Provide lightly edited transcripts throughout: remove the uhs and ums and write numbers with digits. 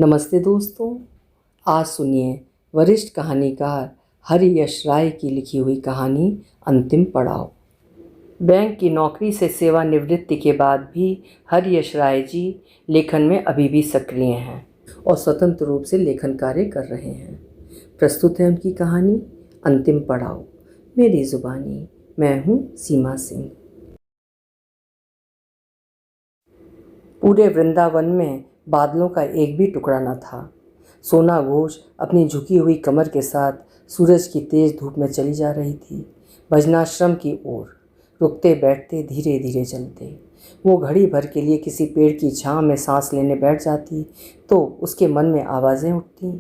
नमस्ते दोस्तों। आज सुनिए वरिष्ठ कहानीकार हरियश राय की लिखी हुई कहानी अंतिम पड़ाव। बैंक की नौकरी से सेवानिवृत्ति के बाद भी हरियश राय जी लेखन में अभी भी सक्रिय हैं और स्वतंत्र रूप से लेखन कार्य कर रहे हैं। प्रस्तुत है उनकी कहानी अंतिम पड़ाव। मेरी जुबानी, मैं हूँ सीमा सिंह। पूरे वृंदावन में बादलों का एक भी टुकड़ा न था। सोना घोष अपनी झुकी हुई कमर के साथ सूरज की तेज धूप में चली जा रही थी, भजनाश्रम की ओर। रुकते बैठते, धीरे धीरे चलते। वो घड़ी भर के लिए किसी पेड़ की छांव में सांस लेने बैठ जाती तो उसके मन में आवाज़ें उठतीं।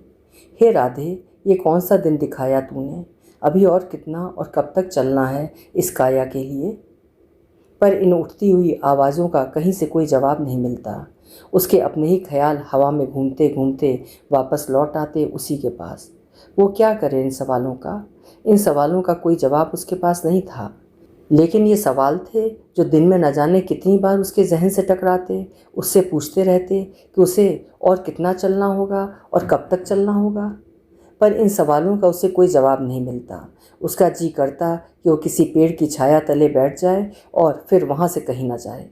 हे राधे, ये कौन सा दिन दिखाया तूने? अभी और कितना और कब तक चलना है इस काया के लिए? पर इन उठती हुई आवाज़ों का कहीं से कोई जवाब नहीं मिलता। उसके अपने ही ख्याल हवा में घूमते घूमते वापस लौट आते उसी के पास। वो क्या करे इन सवालों का? इन सवालों का कोई जवाब उसके पास नहीं था, लेकिन ये सवाल थे जो दिन में न जाने कितनी बार उसके जहन से टकराते। उससे पूछते रहते कि उसे और कितना चलना होगा और कब तक चलना होगा। पर इन सवालों का उसे कोई जवाब नहीं मिलता। उसका जी करता कि वो किसी पेड़ की छाया तले बैठ जाए और फिर वहाँ से कहीं ना जाए।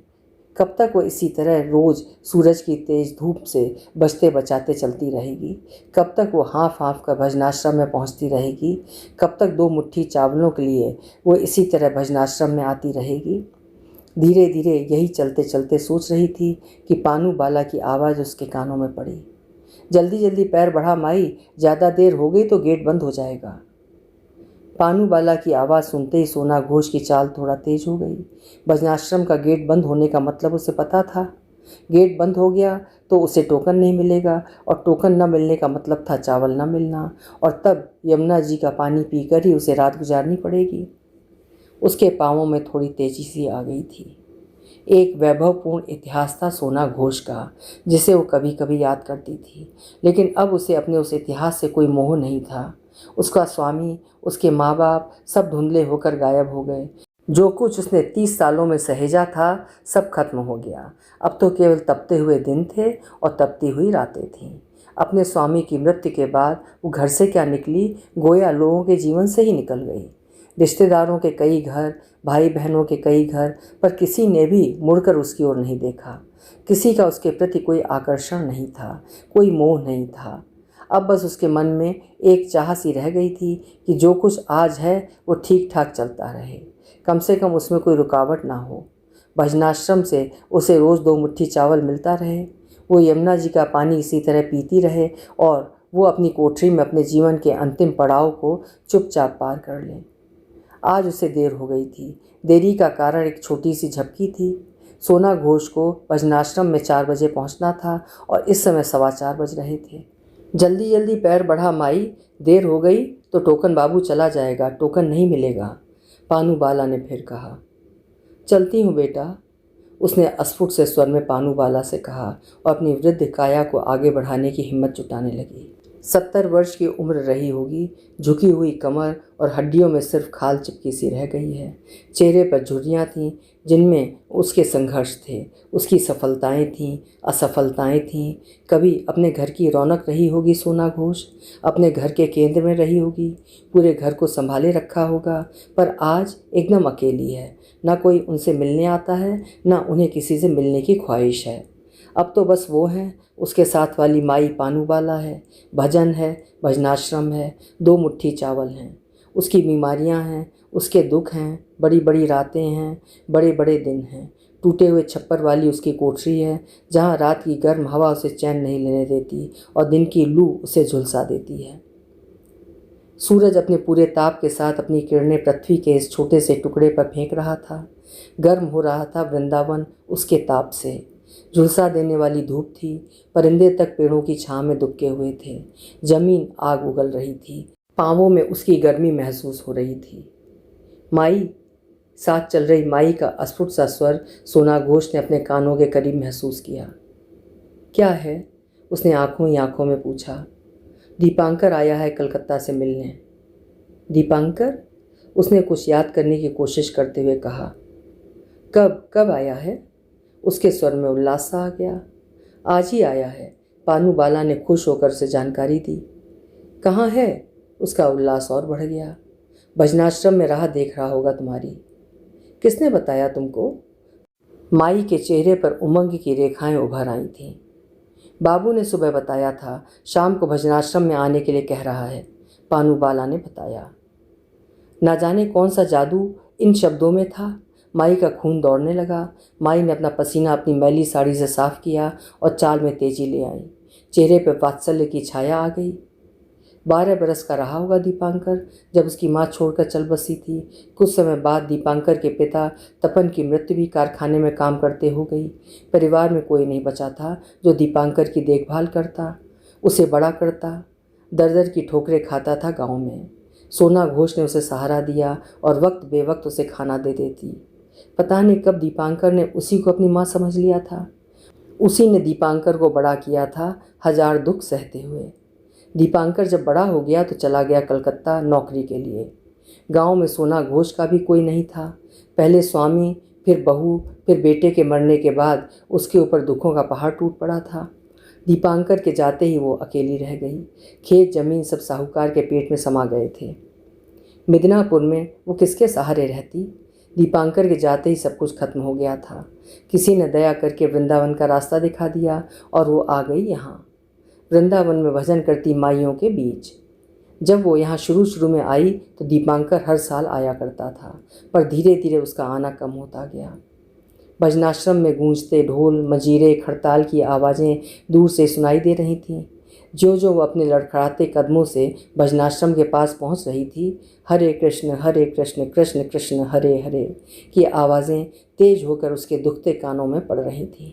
कब तक वो इसी तरह रोज़ सूरज की तेज़ धूप से बचते बचाते चलती रहेगी? कब तक वो हाँफ हाँफ कर भजनाश्रम में पहुँचती रहेगी? कब तक 2 मुट्ठी चावलों के लिए वो इसी तरह भजनाश्रम में आती रहेगी? धीरे धीरे यही चलते चलते सोच रही थी कि पानू बाला की आवाज़ उसके कानों में पड़ी। जल्दी जल्दी पैर बढ़ा माई, ज़्यादा देर हो गई तो गेट बंद हो जाएगा। पानू बाला की आवाज़ सुनते ही सोना घोष की चाल थोड़ा तेज हो गई। भजनाश्रम का गेट बंद होने का मतलब उसे पता था। गेट बंद हो गया तो उसे टोकन नहीं मिलेगा और टोकन न मिलने का मतलब था चावल न मिलना, और तब यमुना जी का पानी पीकर ही उसे रात गुजारनी पड़ेगी। उसके पाँवों में थोड़ी तेजी सी आ गई थी। एक वैभवपूर्ण इतिहास था सोना घोष का, जिसे वो कभी कभी याद करती थी, लेकिन अब उसे अपने उस इतिहास से कोई मोह नहीं था। उसका स्वामी, उसके माँ बाप सब धुंधले होकर गायब हो गए। जो कुछ उसने 30 सालों में सहेजा था सब खत्म हो गया। अब तो केवल तपते हुए दिन थे और तपती हुई रातें थीं। अपने स्वामी की मृत्यु के बाद वो घर से क्या निकली, गोया लोगों के जीवन से ही निकल गई। रिश्तेदारों के कई घर, भाई बहनों के कई घर, पर किसी ने भी मुड़कर उसकी ओर नहीं देखा। किसी का उसके प्रति कोई आकर्षण नहीं था, कोई मोह नहीं था। अब बस उसके मन में एक चाह सी रह गई थी कि जो कुछ आज है वो ठीक ठाक चलता रहे, कम से कम उसमें कोई रुकावट ना हो। भजनाश्रम से उसे रोज़ 2 मुट्ठी चावल मिलता रहे, वो यमुना जी का पानी इसी तरह पीती रहे और वो अपनी कोठरी में अपने जीवन के अंतिम पड़ाव को चुपचाप पार कर ले। आज उसे देर हो गई थी। देरी का कारण एक छोटी सी झपकी थी। सोना घोष को भजनाश्रम में 4 बजे पहुंचना था और इस समय 4:15 बज रहे थे। जल्दी जल्दी पैर बढ़ा माई, देर हो गई तो टोकन बाबू चला जाएगा, टोकन नहीं मिलेगा, पानू बाला ने फिर कहा। चलती हूँ बेटा, उसने अस्फुट से स्वर में पानू बाला से कहा और अपनी वृद्ध काया को आगे बढ़ाने की हिम्मत जुटाने लगी। 70 वर्ष की उम्र रही होगी। झुकी हुई कमर और हड्डियों में सिर्फ खाल चिपकी सी रह गई है। चेहरे पर झुर्रियाँ थीं जिनमें उसके संघर्ष थे, उसकी सफलताएं थीं, असफलताएं थीं। कभी अपने घर की रौनक रही होगी सोना घोष, अपने घर के केंद्र में रही होगी, पूरे घर को संभाले रखा होगा, पर आज एकदम अकेली है। ना कोई उनसे मिलने आता है, ना उन्हें किसी से मिलने की ख्वाहिश है। अब तो बस वो हैं, उसके साथ वाली माई पानू बाला है, भजन है, भजनाश्रम है, 2 मुट्ठी चावल हैं। उसकी बीमारियां हैं, उसके दुख हैं, बड़ी बड़ी रातें हैं, बड़े बड़े दिन हैं। टूटे हुए छप्पर वाली उसकी कोठरी है, जहाँ रात की गर्म हवा उसे चैन नहीं लेने देती और दिन की लू उसे झुलसा देती है। सूरज अपने पूरे ताप के साथ अपनी किरणें पृथ्वी के इस छोटे से टुकड़े पर फेंक रहा था। गर्म हो रहा था वृंदावन उसके ताप से। झुलसा देने वाली धूप थी। परिंदे तक पेड़ों की छांव में दुबके हुए थे। जमीन आग उगल रही थी। पांवों में उसकी गर्मी महसूस हो रही थी। माई, साथ चल रही माई का अस्फुट सा स्वर सोना घोष ने अपने कानों के करीब महसूस किया। क्या है? उसने आंखों ही आंखों में पूछा। दीपांकर आया है कलकत्ता से मिलने। दीपांकर? उसने कुछ याद करने की कोशिश करते हुए कहा। कब कब आया है? उसके स्वर में उल्लास सा आ गया। आज ही आया है, पानू बाला ने खुश होकर उसे जानकारी दी। कहाँ है? उसका उल्लास और बढ़ गया। भजनाश्रम में राह देख रहा होगा तुम्हारी। किसने बताया तुमको? माई के चेहरे पर उमंग की रेखाएं उभर आई थीं। बाबू ने सुबह बताया था, शाम को भजनाश्रम में आने के लिए कह रहा है, पानू बाला ने बताया। ना जाने कौन सा जादू इन शब्दों में था। माई का खून दौड़ने लगा। माई ने अपना पसीना अपनी मैली साड़ी से साफ किया और चाल में तेजी ले आई। चेहरे पर वात्सल्य की छाया आ गई। 12 बरस का रहा होगा दीपांकर जब उसकी माँ छोड़कर चल बसी थी। कुछ समय बाद दीपांकर के पिता तपन की मृत्यु भी कारखाने में काम करते हो गई। परिवार में कोई नहीं बचा था जो दीपांकर की देखभाल करता, उसे बड़ा करता। दर दर की ठोकरें खाता था गांव में। सोना घोष ने उसे सहारा दिया और वक्त बेवक्त उसे खाना दे देती। पता नहीं कब दीपांकर ने उसी को अपनी माँ समझ लिया था। उसी ने दीपांकर को बड़ा किया था, हजार दुख सहते हुए। दीपांकर जब बड़ा हो गया तो चला गया कलकत्ता नौकरी के लिए। गांव में सोना घोष का भी कोई नहीं था। पहले स्वामी, फिर बहू, फिर बेटे के मरने के बाद उसके ऊपर दुखों का पहाड़ टूट पड़ा था। दीपांकर के जाते ही वो अकेली रह गई। खेत जमीन सब साहूकार के पेट में समा गए थे। मिदनापुर में वो किसके सहारे रहती? दीपांकर के जाते ही सब कुछ खत्म हो गया था। किसी ने दया करके वृंदावन का रास्ता दिखा दिया और वो आ गई यहाँ, वृंदावन में भजन करती माइयों के बीच। जब वो यहाँ शुरू में आई तो दीपांकर हर साल आया करता था, पर धीरे धीरे उसका आना कम होता गया। भजनाश्रम में गूंजते ढोल, मजीरे, खड़ताल की आवाज़ें दूर से सुनाई दे रही थीं। जो जो वो अपने लड़खड़ाते कदमों से भजनाश्रम के पास पहुंच रही थी, हरे कृष्ण कृष्ण कृष्ण हरे हरे की आवाज़ें तेज होकर उसके दुखते कानों में पड़ रही थीं।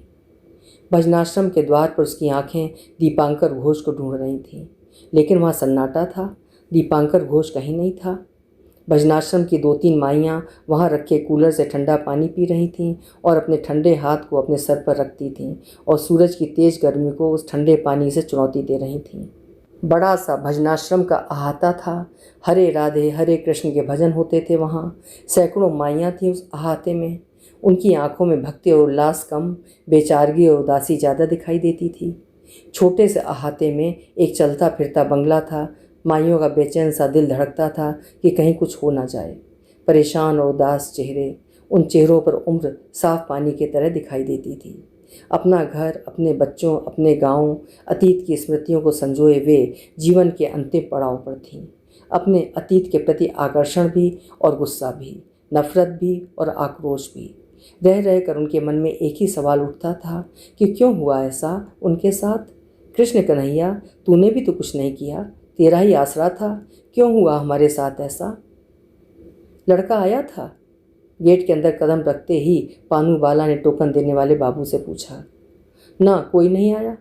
भजनाश्रम के द्वार पर उसकी आंखें दीपांकर घोष को ढूंढ रही थीं, लेकिन वहाँ सन्नाटा था। दीपांकर घोष कहीं नहीं था। भजनाश्रम की 2-3 माइयाँ वहाँ रखे कूलर से ठंडा पानी पी रही थीं और अपने ठंडे हाथ को अपने सर पर रखती थीं और सूरज की तेज गर्मी को उस ठंडे पानी से चुनौती दे रही थीं। बड़ा सा भजनाश्रम का अहाता था। हरे राधे हरे कृष्ण के भजन होते थे वहाँ। सैकड़ों माइयाँ थीं उस अहाते में। उनकी आंखों में भक्ति और उल्लास कम, बेचारगी और उदासी ज़्यादा दिखाई देती थी। छोटे से अहाते में एक चलता फिरता बंगला था। माइयों का बेचैन सा दिल धड़कता था कि कहीं कुछ हो ना जाए। परेशान और उदास चेहरे, उन चेहरों पर उम्र साफ पानी की तरह दिखाई देती थी। अपना घर, अपने बच्चों, अपने गांव, अतीत की स्मृतियों को संजोए वे जीवन के अंतिम पड़ाव पर थीं। अपने अतीत के प्रति आकर्षण भी और गुस्सा भी, नफरत भी और आक्रोश भी। रह रह कर उनके मन में एक ही सवाल उठता था कि क्यों हुआ ऐसा उनके साथ। कृष्ण कन्हैया, तूने भी तो कुछ नहीं किया, तेरा ही आसरा था, क्यों हुआ हमारे साथ ऐसा? लड़का आया था? गेट के अंदर कदम रखते ही पानू बाला ने टोकन देने वाले बाबू से पूछा। ना, कोई नहीं आया,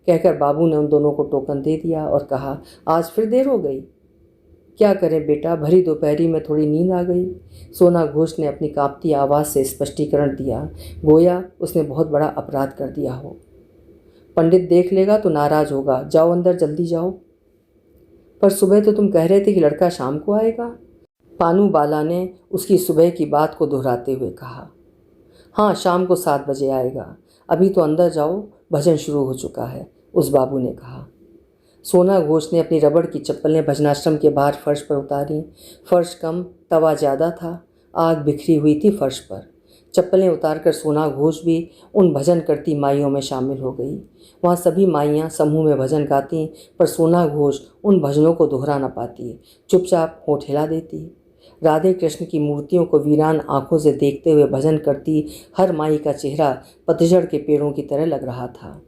कहकर बाबू ने उन दोनों को टोकन दे दिया और कहा, आज फिर देर हो गई। क्या करें बेटा, भरी दोपहरी में थोड़ी नींद आ गई। सोना घोष ने अपनी कांपती आवाज़ से स्पष्टीकरण दिया, गोया उसने बहुत बड़ा अपराध कर दिया हो। पंडित देख लेगा तो नाराज़ होगा, जाओ अंदर, जल्दी जाओ। पर सुबह तो तुम कह रहे थे कि लड़का शाम को आएगा। पानू बाला ने उसकी सुबह की बात को दोहराते हुए कहा। हाँ, शाम को 7 बजे आएगा, अभी तो अंदर जाओ, भजन शुरू हो चुका है, उस बाबू ने कहा। सोना घोष ने अपनी रबड़ की चप्पलें भजनाश्रम के बाहर फर्श पर उतारी। फर्श कम, तवा ज़्यादा था। आग बिखरी हुई थी फर्श पर। चप्पलें उतारकर सोना घोष भी उन भजन करती माइयों में शामिल हो गई। वहाँ सभी माइयाँ समूह में भजन गाती, पर सोना घोष उन भजनों को दोहरा न पाती, चुपचाप होंठ हिला देती। राधे कृष्ण की मूर्तियों को वीरान आंखों से देखते हुए भजन करती हर माई का चेहरा पतझड़ के पेड़ों की तरह लग रहा था।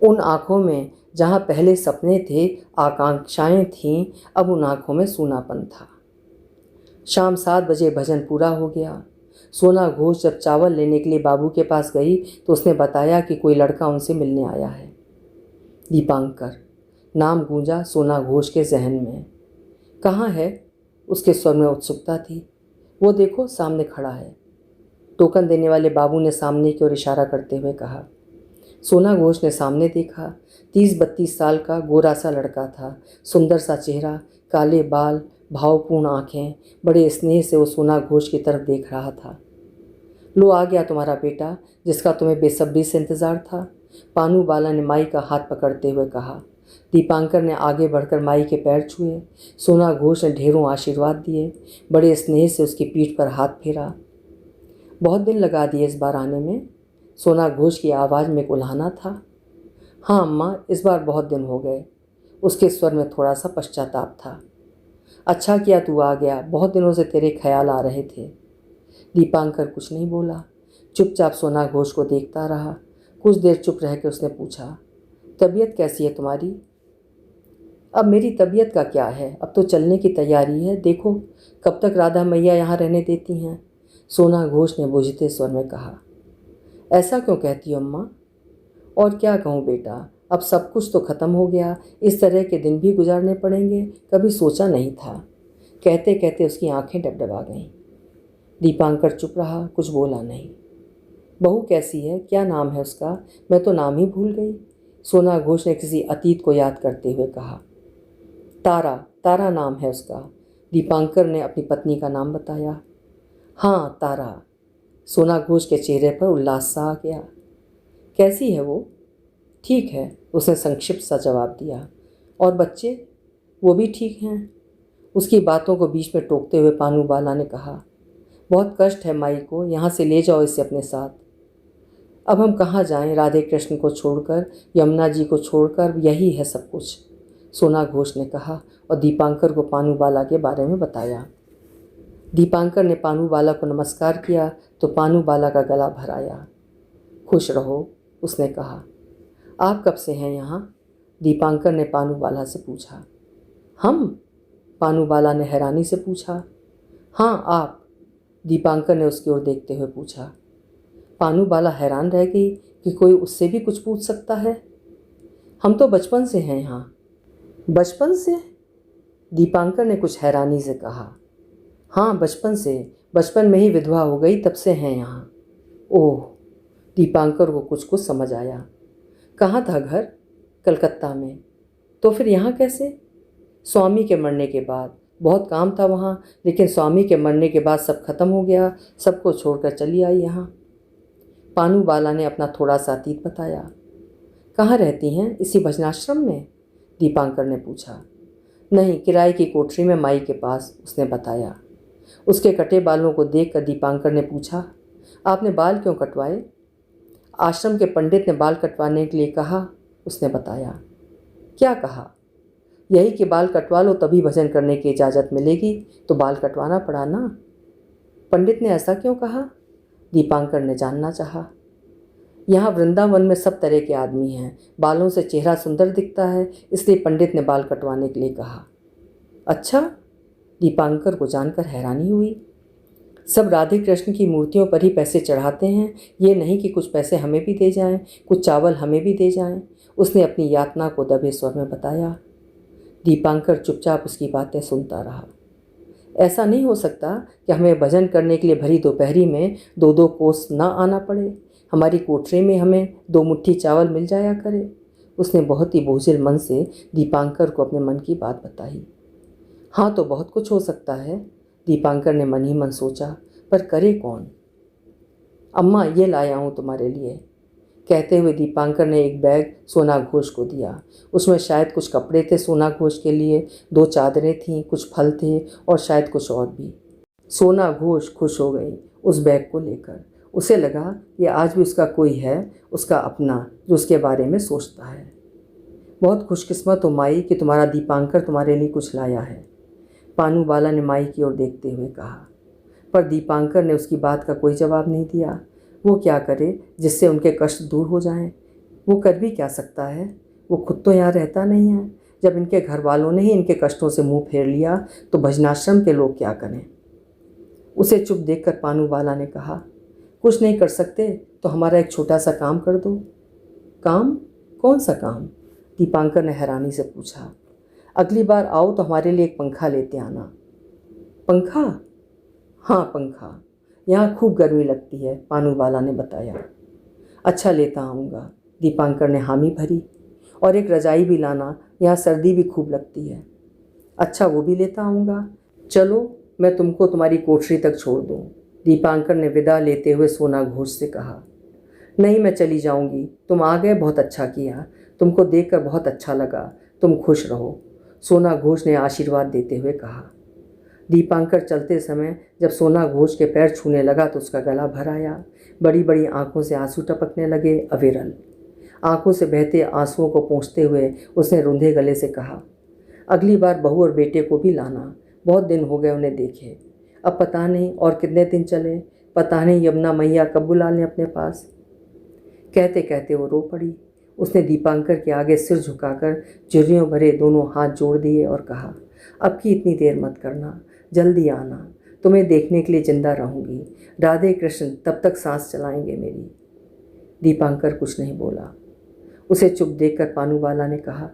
उन आँखों में जहाँ पहले सपने थे, आकांक्षाएं थीं, अब उन आँखों में सूनापन था। शाम 7 बजे भजन पूरा हो गया। सोना घोष जब चावल लेने के लिए बाबू के पास गई तो उसने बताया कि कोई लड़का उनसे मिलने आया है। दीपांकर नाम गूंजा सोना घोष के जहन में। कहाँ है? उसके स्वर में उत्सुकता थी। वो देखो, सामने खड़ा है, टोकन देने वाले बाबू ने सामने की ओर इशारा करते हुए कहा। सोना घोष ने सामने देखा। 30-32 साल का गोरा सा लड़का था। सुंदर सा चेहरा, काले बाल, भावपूर्ण आंखें। बड़े स्नेह से वो सोना घोष की तरफ देख रहा था। लो, आ गया तुम्हारा बेटा, जिसका तुम्हें बेसब्री से इंतज़ार था। पानू बाला ने माई का हाथ पकड़ते हुए कहा। दीपांकर ने आगे बढ़कर माई के पैर छुए। सोना घोष ने ढेरों आशीर्वाद दिए। बड़े स्नेह से उसकी पीठ पर हाथ फेरा। बहुत दिन लगा दिए इस बार आने में? सोना घोष की आवाज़ में एक उल्हाना था। हाँ अम्मा, इस बार बहुत दिन हो गए। उसके स्वर में थोड़ा सा पश्चाताप था। अच्छा किया तू आ गया, बहुत दिनों से तेरे ख्याल आ रहे थे। दीपांकर कुछ नहीं बोला, चुपचाप सोना घोष को देखता रहा। कुछ देर चुप रह कर उसने पूछा, तबीयत कैसी है तुम्हारी? अब मेरी तबीयत का क्या है, अब तो चलने की तैयारी है। देखो कब तक राधा मैया यहाँ रहने देती हैं। सोना घोष ने बुझते स्वर में कहा। ऐसा क्यों कहती हो अम्मा? और क्या कहूँ बेटा, अब सब कुछ तो ख़त्म हो गया, इस तरह के दिन भी गुजारने पड़ेंगे, कभी सोचा नहीं था। कहते कहते उसकी आंखें डबडबा गईं। दीपांकर चुप रहा, कुछ बोला नहीं। बहू कैसी है, क्या नाम है उसका? मैं तो नाम ही भूल गई। सोना घोष ने किसी अतीत को याद करते हुए कहा। तारा, तारा नाम है उसका। दीपांकर ने अपनी पत्नी का नाम बताया। हाँ तारा। सोना घोष के चेहरे पर उल्लास सा आ गया। कैसी है वो? ठीक है, उसने संक्षिप्त सा जवाब दिया। और बच्चे? वो भी ठीक हैं। उसकी बातों को बीच में टोकते हुए पानू बाला ने कहा। बहुत कष्ट है माई को, यहाँ से ले जाओ इसे अपने साथ। अब हम कहाँ जाएं, राधे कृष्ण को छोड़कर, यमुना जी को छोड़कर, यही है सब कुछ, सोना घोष ने कहा और दीपांकर को पानू बाला के बारे में बताया। दीपांकर ने पानू बाला को नमस्कार किया तो पानू बाला का गला भर आया। खुश रहो, उसने कहा। आप कब से हैं यहाँ? दीपांकर ने पानू बाला से पूछा। हम? पानू बाला ने हैरानी से पूछा। हाँ आप, दीपांकर ने उसकी ओर देखते हुए पूछा। पानू बाला हैरान रह गई कि कोई उससे भी कुछ पूछ सकता है। हम तो बचपन से हैं यहाँ। बचपन से? दीपांकर ने कुछ हैरानी से कहा। हाँ बचपन से, बचपन में ही विधवा हो गई, तब से हैं यहाँ। ओह, दीपांकर को कुछ कुछ समझ आया। कहाँ था घर? कलकत्ता में। तो फिर यहाँ कैसे? स्वामी के मरने के बाद। बहुत काम था वहाँ, लेकिन स्वामी के मरने के बाद सब खत्म हो गया, सबको छोड़कर चली आई यहाँ। पानू बाला ने अपना थोड़ा सा अतीत बताया। कहाँ रहती हैं, इसी भजनाश्रम में? दीपांकर ने पूछा। नहीं, किराए की कोठरी में माई के पास, उसने बताया। उसके कटे बालों को देखकर दीपांकर ने पूछा, आपने बाल क्यों कटवाए? आश्रम के पंडित ने बाल कटवाने के लिए कहा, उसने बताया। क्या कहा? यही कि बाल कटवा लो तभी भजन करने की इजाज़त मिलेगी, तो बाल कटवाना पड़ा ना। पंडित ने ऐसा क्यों कहा? दीपांकर ने जानना चाहा। यहाँ वृंदावन में सब तरह के आदमी हैं, बालों से चेहरा सुंदर दिखता है, इसलिए पंडित ने बाल कटवाने के लिए कहा। अच्छा? दीपांकर को जानकर हैरानी हुई। सब राधे कृष्ण की मूर्तियों पर ही पैसे चढ़ाते हैं, ये नहीं कि कुछ पैसे हमें भी दे जाएं, कुछ चावल हमें भी दे जाएं, उसने अपनी यातना को दबे स्वर में बताया। दीपांकर चुपचाप उसकी बातें सुनता रहा। ऐसा नहीं हो सकता कि हमें भजन करने के लिए भरी दोपहरी में दो दो कोस ना आना पड़े, हमारी कोठरी में हमें 2 मुट्ठी चावल मिल जाया करे। उसने बहुत ही बोझिल मन से दीपांकर को अपने मन की बात बताई। हाँ तो बहुत कुछ हो सकता है, दीपांकर ने मन ही मन सोचा, पर करे कौन? अम्मा ये लाया हूँ तुम्हारे लिए, कहते हुए दीपांकर ने एक बैग सोना घोष को दिया। उसमें शायद कुछ कपड़े थे सोना घोष के लिए, 2 चादरें थीं, कुछ फल थे और शायद कुछ और भी। सोना घोष खुश हो गई उस बैग को लेकर। उसे लगा ये आज भी उसका कोई है, उसका अपना, जो उसके बारे में सोचता है। बहुत खुशकिस्मत हो माई कि तुम्हारा दीपांकर तुम्हारे लिए कुछ लाया है, पानू बाला ने माई की ओर देखते हुए कहा। पर दीपांकर ने उसकी बात का कोई जवाब नहीं दिया। वो क्या करे जिससे उनके कष्ट दूर हो जाएं? वो कर भी क्या सकता है? वो खुद तो यहाँ रहता नहीं है। जब इनके घर वालों ने ही इनके कष्टों से मुंह फेर लिया तो भजनाश्रम के लोग क्या करें? उसे चुप देखकर पानू बाला ने कहा, कुछ नहीं कर सकते तो हमारा एक छोटा सा काम कर दो। काम? कौन सा काम? दीपांकर ने हैरानी से पूछा। अगली बार आओ तो हमारे लिए एक पंखा लेते आना। पंखा? हाँ पंखा, यहाँ खूब गर्मी लगती है, पानू बाला ने बताया। अच्छा लेता आऊँगा, दीपांकर ने हामी भरी। और एक रजाई भी लाना, यहाँ सर्दी भी खूब लगती है। अच्छा वो भी लेता आऊँगा। चलो मैं तुमको तुम्हारी कोठरी तक छोड़ दूँ, दीपांकर ने विदा लेते हुए सोना घोष से कहा। नहीं, मैं चली जाऊंगी। तुम आ गए, बहुत अच्छा किया। तुमको देखकर बहुत अच्छा लगा। तुम खुश रहो, सोना घोष ने आशीर्वाद देते हुए कहा। दीपांकर चलते समय जब सोना घोष के पैर छूने लगा तो उसका गला भर आया। बड़ी बड़ी आंखों से आंसू टपकने लगे। अविरल आंखों से बहते आंसुओं को पोंछते हुए उसने रूंधे गले से कहा, अगली बार बहू और बेटे को भी लाना। बहुत दिन हो गए उन्हें देखे। अब पता नहीं और कितने दिन चले। पता नहीं यमुना मैया कब बुला लें अपने पास। कहते कहते वो रो पड़ी। उसने दीपांकर के आगे सिर झुकाकर झुर्रियों भरे दोनों हाथ जोड़ दिए और कहा, अब की इतनी देर मत करना, जल्दी आना। तुम्हें देखने के लिए जिंदा रहूंगी। राधे कृष्ण, तब तक सांस चलाएंगे मेरी। दीपांकर कुछ नहीं बोला। उसे चुप देखकर पानूबाला ने कहा,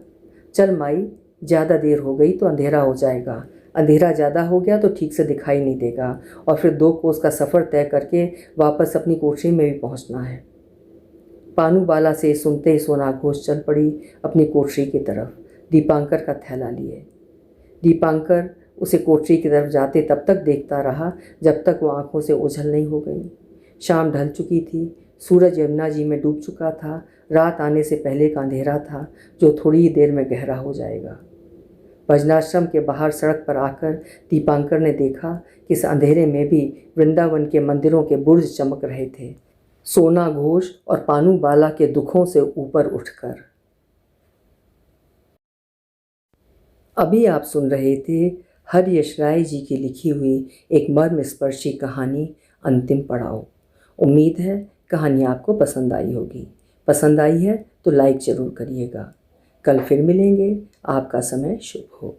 चल माई, ज़्यादा देर हो गई तो अंधेरा हो जाएगा। अंधेरा ज़्यादा हो गया तो ठीक से दिखाई नहीं देगा और फिर 2 कोस का सफ़र तय करके वापस अपनी कोठरी में भी पहुंचना है। पानूबाला से सुनते ही सोना घोष चल पड़ी अपनी कोठरी की तरफ, दीपांकर का थैला लिए। दीपांकर उसे कोठरी की तरफ जाते तब तक देखता रहा जब तक वो आंखों से ओझल नहीं हो गई। शाम ढल चुकी थी। सूरज यमुना जी में डूब चुका था। रात आने से पहले का अंधेरा था जो थोड़ी ही देर में गहरा हो जाएगा। भजनाश्रम के बाहर सड़क पर आकर दीपांकर ने देखा कि इस अंधेरे में भी वृंदावन के मंदिरों के बुर्ज चमक रहे थे, सोना घोष और पानूबाला के दुखों से ऊपर उठकर। अभी आप सुन रहे थे हरि यश राय जी की लिखी हुई एक मर्मस्पर्शी कहानी अंतिम पड़ाव। उम्मीद है कहानी आपको पसंद आई होगी। पसंद आई है तो लाइक ज़रूर करिएगा। कल फिर मिलेंगे। आपका समय शुभ हो।